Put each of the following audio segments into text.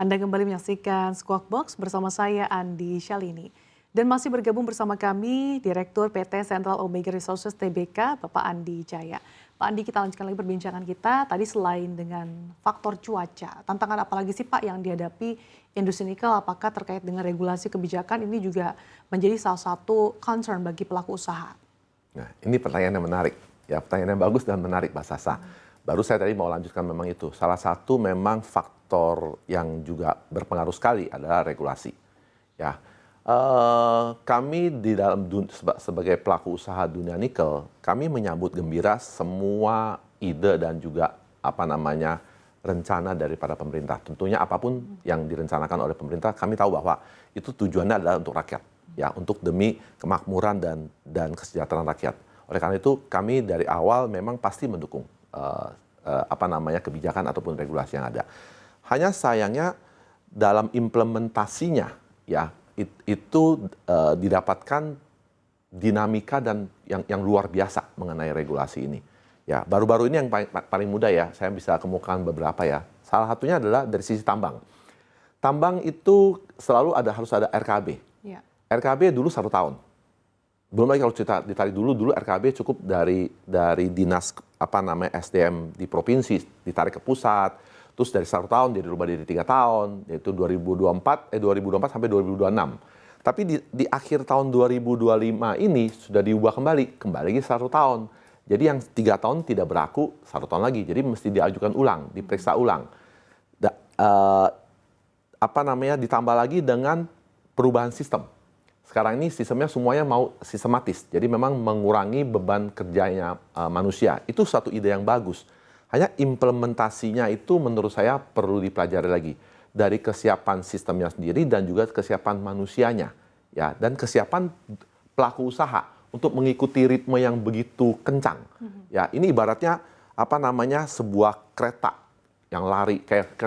Anda kembali menyaksikan Squawk Box bersama saya Andi Shalini. Dan masih bergabung bersama kami Direktur PT Central Omega Resources Tbk, Bapak Andi Jaya. Pak Andi, kita lanjutkan lagi perbincangan kita. Tadi selain dengan faktor cuaca, tantangan apa lagi sih Pak yang dihadapi industri nikel? Apakah terkait dengan regulasi kebijakan ini juga menjadi salah satu concern bagi pelaku usaha? Nah, ini pertanyaan yang menarik. Ya, pertanyaan yang bagus dan menarik, Mbak Sasa. Baru saya tadi mau lanjutkan memang itu. Salah satu memang faktor yang juga berpengaruh sekali adalah regulasi. Ya, kami di dalam sebagai pelaku usaha dunia nikel, kami menyambut gembira semua ide dan juga rencana daripada pemerintah. Tentunya apapun yang direncanakan oleh pemerintah, kami tahu bahwa itu tujuannya adalah untuk rakyat, ya, untuk demi kemakmuran dan kesejahteraan rakyat. Oleh karena itu, kami dari awal memang pasti mendukung kebijakan ataupun regulasi yang ada. Hanya sayangnya dalam implementasinya, ya, itu didapatkan dinamika dan yang luar biasa mengenai regulasi ini. Ya, baru-baru ini yang paling mudah, ya, saya bisa kemukakan beberapa, ya. Salah satunya adalah dari sisi tambang. Tambang itu selalu harus ada RKB. Ya. RKB dulu 1 tahun. Belum lagi kalau kita ditarik dulu RKB cukup dari dinas SDM di provinsi ditarik ke pusat. Terus dari 1 tahun dia dirubah jadi 3 tahun, yaitu 2024 sampai 2026. Tapi di akhir tahun 2025 ini sudah diubah kembali lagi 1 tahun. Jadi yang 3 tahun tidak berlaku 1 tahun lagi. Jadi mesti diajukan ulang, diperiksa ulang. Ditambah lagi dengan perubahan sistem. Sekarang ini sistemnya semuanya mau sistematis. Jadi memang mengurangi beban kerjanya manusia. Itu satu ide yang bagus. Hanya implementasinya itu menurut saya perlu dipelajari lagi. Dari kesiapan sistemnya sendiri dan juga kesiapan manusianya. Ya, dan kesiapan pelaku usaha untuk mengikuti ritme yang begitu kencang. Ya, ini ibaratnya sebuah kereta yang lari kayak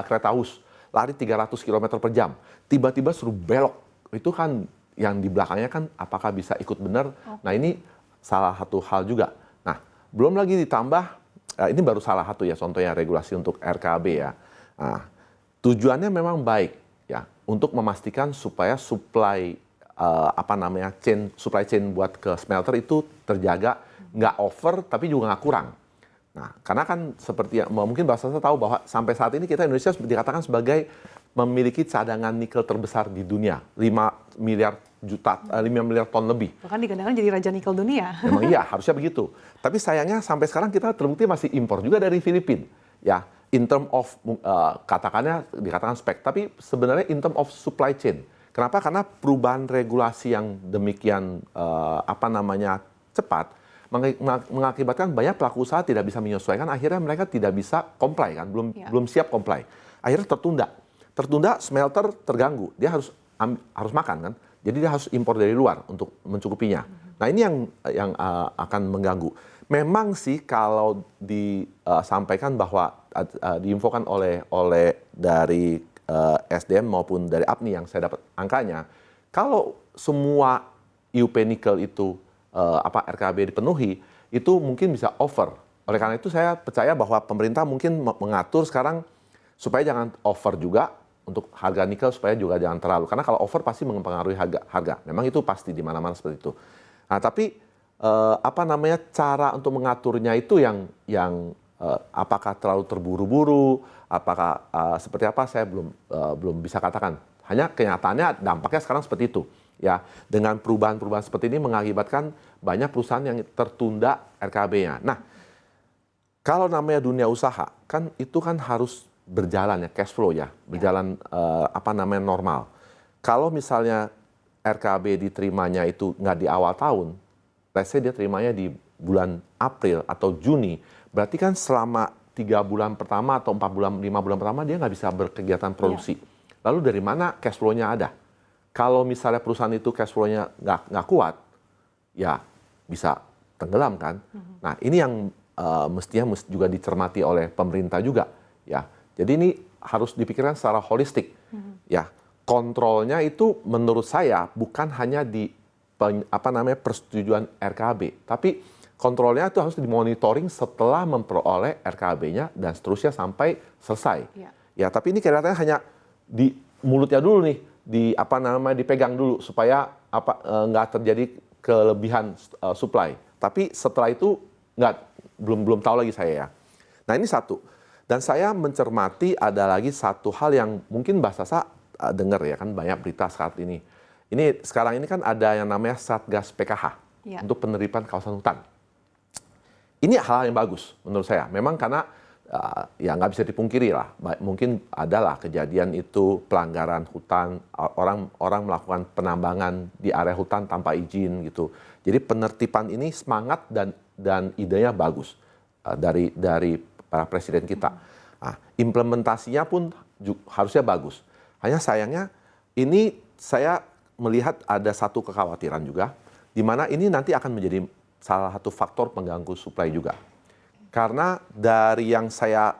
kereta hus, lari 300 km per jam. Tiba-tiba suruh belok. Itu kan yang di belakangnya kan apakah bisa ikut benar? Nah, ini salah satu hal juga. Nah, belum lagi ditambah ini baru salah satu, ya, contohnya regulasi untuk RKB, ya. Nah, tujuannya memang baik, ya, untuk memastikan supaya supply supply chain buat ke smelter itu terjaga, nggak over tapi juga nggak kurang. Nah, karena kan seperti mungkin Mbak Sasa tahu bahwa sampai saat ini kita Indonesia dikatakan sebagai memiliki cadangan nikel terbesar di dunia, 5 miliar ton lebih. Bahkan digadang-gadang jadi raja nikel dunia. Memang iya, harusnya begitu. Tapi sayangnya sampai sekarang kita terbukti masih impor juga dari Filipina. Ya, in term of dikatakan spek, tapi sebenarnya in term of supply chain. Kenapa? Karena perubahan regulasi yang demikian cepat mengakibatkan banyak pelaku usaha tidak bisa menyesuaikan. Akhirnya mereka tidak bisa comply, kan, belum siap comply. Akhirnya tertunda, smelter terganggu. Dia harus makan, kan. Jadi dia harus impor dari luar untuk mencukupinya. Nah, ini yang akan mengganggu. Memang sih kalau disampaikan bahwa diinfokan oleh dari SDM maupun dari APNI yang saya dapat angkanya, kalau semua IUP nikel itu RKB dipenuhi, itu mungkin bisa over. Oleh karena itu saya percaya bahwa pemerintah mungkin mengatur sekarang supaya jangan over juga. Untuk harga nikel supaya juga jangan terlalu. Karena kalau over pasti mempengaruhi harga. Memang itu pasti di mana-mana seperti itu. Nah, tapi cara untuk mengaturnya itu yang apakah terlalu terburu-buru, apakah seperti apa, saya belum bisa katakan. Hanya kenyataannya dampaknya sekarang seperti itu. Ya, dengan perubahan-perubahan seperti ini mengakibatkan banyak perusahaan yang tertunda RKB-nya. Nah, kalau namanya dunia usaha, kan itu kan harus berjalan, ya, cash flow, ya, berjalan normal. Kalau misalnya RKB diterimanya itu nggak di awal tahun, let's say dia terimanya di bulan April atau Juni, berarti kan selama 3 bulan pertama atau 4 bulan, 5 bulan pertama dia nggak bisa berkegiatan produksi. Lalu dari mana cash flow-nya ada? Kalau misalnya perusahaan itu cash flow-nya nggak kuat, ya bisa tenggelam, kan. Nah, ini yang mestinya juga dicermati oleh pemerintah juga, ya. Jadi ini harus dipikirkan secara holistik. Ya, kontrolnya itu menurut saya bukan hanya di persetujuan RKB, tapi kontrolnya itu harus dimonitoring setelah memperoleh RKB-nya dan seterusnya sampai selesai. Ya, tapi ini kelihatannya hanya di mulutnya dulu nih, dipegang dulu supaya nggak terjadi kelebihan supply. Tapi setelah itu belum tahu lagi saya ya. Nah, ini satu. Dan saya mencermati ada lagi satu hal yang mungkin Mbak Sasa dengar ya, kan banyak berita saat ini. Ini sekarang ini kan ada yang namanya Satgas PKH untuk penerimaan kawasan hutan. Ini hal yang bagus menurut saya. Memang karena ya nggak bisa dipungkiri lah. Mungkin adalah kejadian itu pelanggaran hutan, orang melakukan penambangan di area hutan tanpa izin gitu. Jadi penertiban ini semangat dan idenya bagus dari para presiden kita. Nah, implementasinya pun harusnya bagus. Hanya sayangnya ini saya melihat ada satu kekhawatiran juga, di mana ini nanti akan menjadi salah satu faktor pengganggu suplai juga. Karena dari yang saya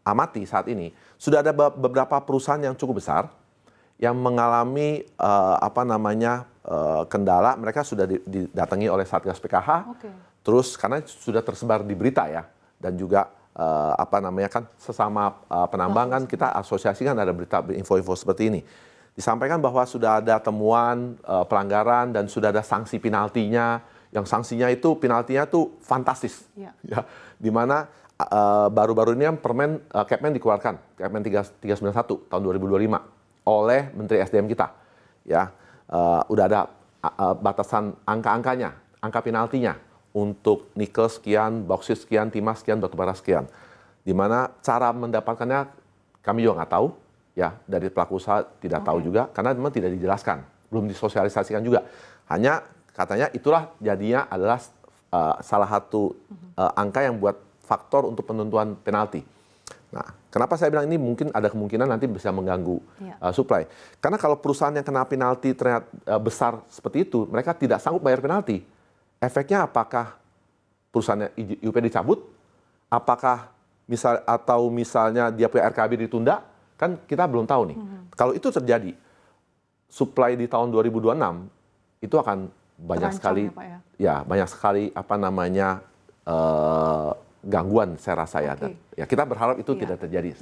amati saat ini, sudah ada beberapa perusahaan yang cukup besar yang mengalami kendala. Mereka sudah didatangi oleh Satgas PKH. Terus karena sudah tersebar di berita ya, dan juga sesama penambangan kita asosiasi kan ada berita info-info seperti ini. Disampaikan bahwa sudah ada temuan pelanggaran dan sudah ada sanksi penaltinya. Yang sanksinya itu penaltinya tuh fantastis. Ya, di mana baru-baru ini Kepmen dikeluarkan, Kepmen 391 tahun 2025 oleh Menteri SDM kita. Ya, udah ada batasan angka-angkanya, angka penaltinya. Untuk nikel sekian, bauksit sekian, timah sekian, batubara sekian. Di mana cara mendapatkannya kami juga nggak tahu, ya dari pelaku usaha tidak tahu juga, karena memang tidak dijelaskan, belum disosialisasikan juga. Hanya katanya itulah jadinya adalah salah satu angka yang buat faktor untuk penentuan penalti. Nah, kenapa saya bilang ini mungkin ada kemungkinan nanti bisa mengganggu supply? Karena kalau perusahaan yang kena penalti ternyata besar seperti itu, mereka tidak sanggup bayar penalti. Efeknya apakah perusahaannya IUP dicabut? Apakah misalnya dia punya RKB ditunda? Kan kita belum tahu nih. Kalau itu terjadi, supply di tahun 2026 itu akan banyak sekali, banyak sekali gangguan saya rasa ya. Dan ya kita berharap itu tidak terjadi.